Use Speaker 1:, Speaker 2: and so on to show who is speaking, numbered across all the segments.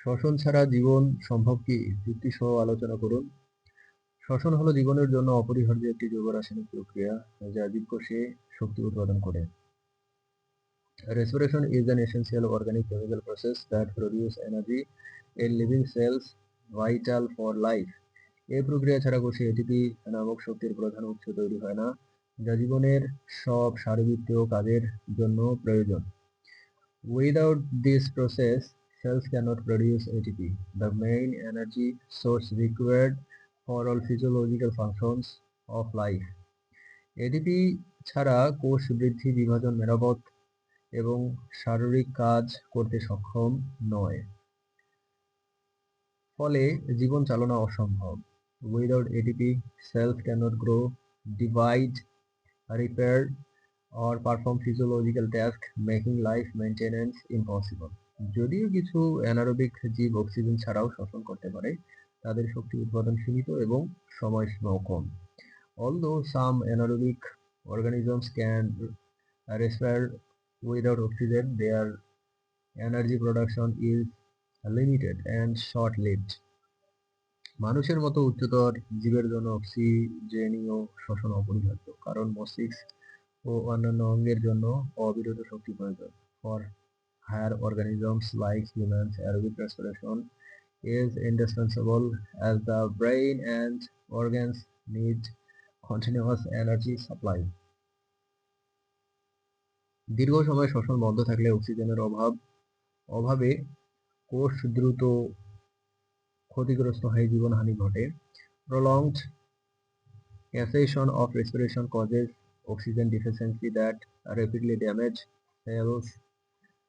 Speaker 1: শ্বসন ছাড়া জীবন সম্ভব কি? যুক্তি সহ আলোচনা করুন। শ্বসন হলো জীবনের জন্য অপরিহার্য একটি জৈব রাসায়নিক প্রক্রিয়া যা জীবকোষে শক্তি উৎপাদন করে। Respiration is an essential organic chemical process that produces energy in living cells vital for life. এই প্রক্রিয়া ছাড়া কোষে এটিপি নামক শক্তির প্রধান উৎস তৈরি হয় না, যা জীবনের সব শারীরবৃত্তীয় কাজের জন্য প্রয়োজন। Without this process, cells cannot produce ATP, the main energy source required for all physiological functions of life. ATP ছাড়া কোষ বৃদ্ধি, বিভাজন, মেরামত এবং শারীরিক কাজ করতে সক্ষম নয়। ফলে জীবন চালনা অসম্ভব। Without ATP, cells cannot grow, divide, repair, or perform physiological tasks, making life maintenance impossible. যদিও কিছু অ্যানারোবিক জীব অক্সিজেন ছাড়াও শ্বসন করতে পারে, তাদের শক্তি উৎপাদন সীমিত এবং সময়সীমাও কম। Although some anaerobic organisms can respire without oxygen, their energy production is limited and short-lived. মানুষের মতো উচ্চতর জীবের জন্য অক্সিজেনীয় শ্বসন অপরিহার্য, কারণ মস্তিষ্ক ও অন্যান্য অঙ্গের জন্য অবিরত শক্তি প্রয়োজন। For higher organisms like humans, aerobic respiration is indispensable as the brain and organs need continuous energy supply. দীর্ঘ সময় শ্বসন বন্ধ থাকলে অক্সিজেনের অভাবে কোষ দ্রুত ক্ষতিগ্রস্ত হয়ে জীবনহানি ঘটে। Prolonged cessation of respiration causes oxygen deficiency that rapidly damage cells,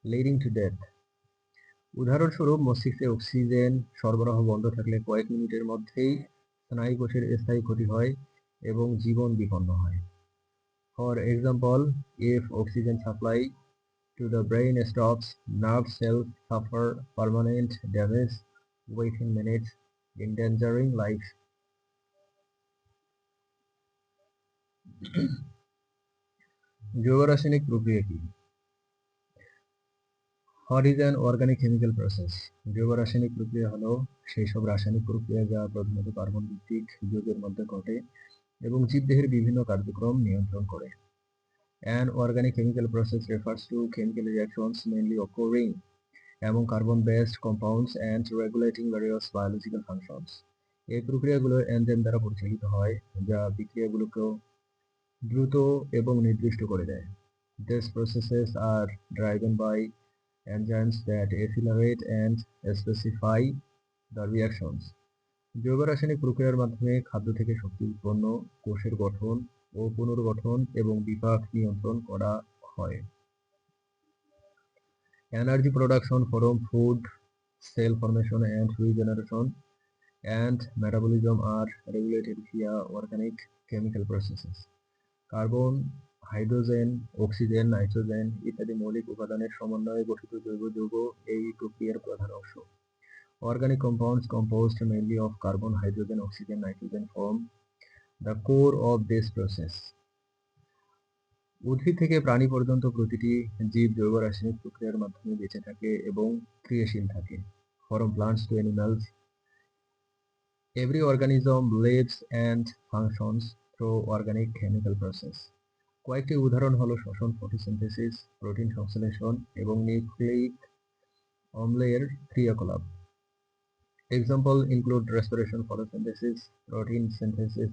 Speaker 1: leading to death. উদাহরণস্বরূপ, মস্তিষ্কে অক্সিজেন সরবরাহ বন্ধ থাকলে কয়েক মিনিটের মধ্যেই স্নায়ুকোষের স্থায়ী ক্ষতি হয় এবং জীবন বিপন্ন হয়। For example, if oxygen supply to the brain stops, nerve cells suffer permanent damage within minutes, endangering life. জৈব রাসায়নিক প্রক্রিয়া কি? What is an organic chemical process? জৈব রাসায়নিক প্রক্রিয়া হলো সেই সব রাসায়নিক প্রক্রিয়া যা প্রধানত কার্বন ভিত্তিক যৌগের মধ্যে ঘটে এবং জীবদেহের বিভিন্ন কার্যক্রম নিয়ন্ত্রণ করে। An organic chemical process refers to chemical reactions mainly occurring among carbon-based compounds and regulating various biological functions. এই প্রক্রিয়াগুলো এনজাইম দ্বারা পরিচালিত হয়, যা বিক্রিয়াগুলোকে দ্রুত এবং নির্দিষ্ট করে দেয়। These processes are driven by enzymes that accelerate and specify the reactions. জৈব রাসায়নিক প্রক্রিয়ার মাধ্যমে খাদ্য থেকে শক্তি উৎপন্ন, কোষের গঠন ও পুনর্গঠন এবং বিপাক নিয়ন্ত্রণ করা হয়। Energy production from food, cell formation and regeneration, and metabolism are regulated via organic chemical processes. Carbon, hydrogen, oxygen, nitrogen ইত্যাদি মৌলিক উপাদানের সমন্বয়ে গঠিত জৈব যৌগ এই প্রক্রিয়ার প্রধান অংশ। Organic compounds composed mainly of carbon, hydrogen, oxygen, nitrogen form the core of this process. উদ্ভিদ থেকে প্রাণী পর্যন্ত প্রতিটি জীব জৈব রাসায়নিক প্রক্রিয়ার মাধ্যমে বেঁচে থাকে এবং ক্রিয়াশীল থাকে। From plants to animals, every organism lives and functions through organic chemical process. কয়েকটি উদাহরণ হলো শ্বসন, ফটোসিনথেসিস, প্রোটিন সংশ্লেষণ এবং নিউক্লিক অম্লের ক্রিয়াকলাপ। Example include respiration, photosynthesis, protein synthesis,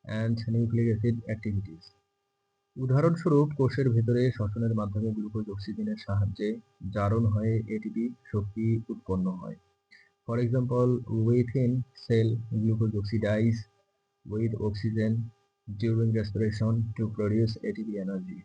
Speaker 1: and nucleic acid activities. উদাহরণস্বরূপ, কোষের ভেতরে শ্বসনের মাধ্যমে গ্লুকোজ অক্সিজেনের সাহায্যে জারণ হয়ে এটিপি শক্তি উৎপন্ন হয়। For example, within cell, glucose oxidize with oxygen during respiration to produce ATP energy.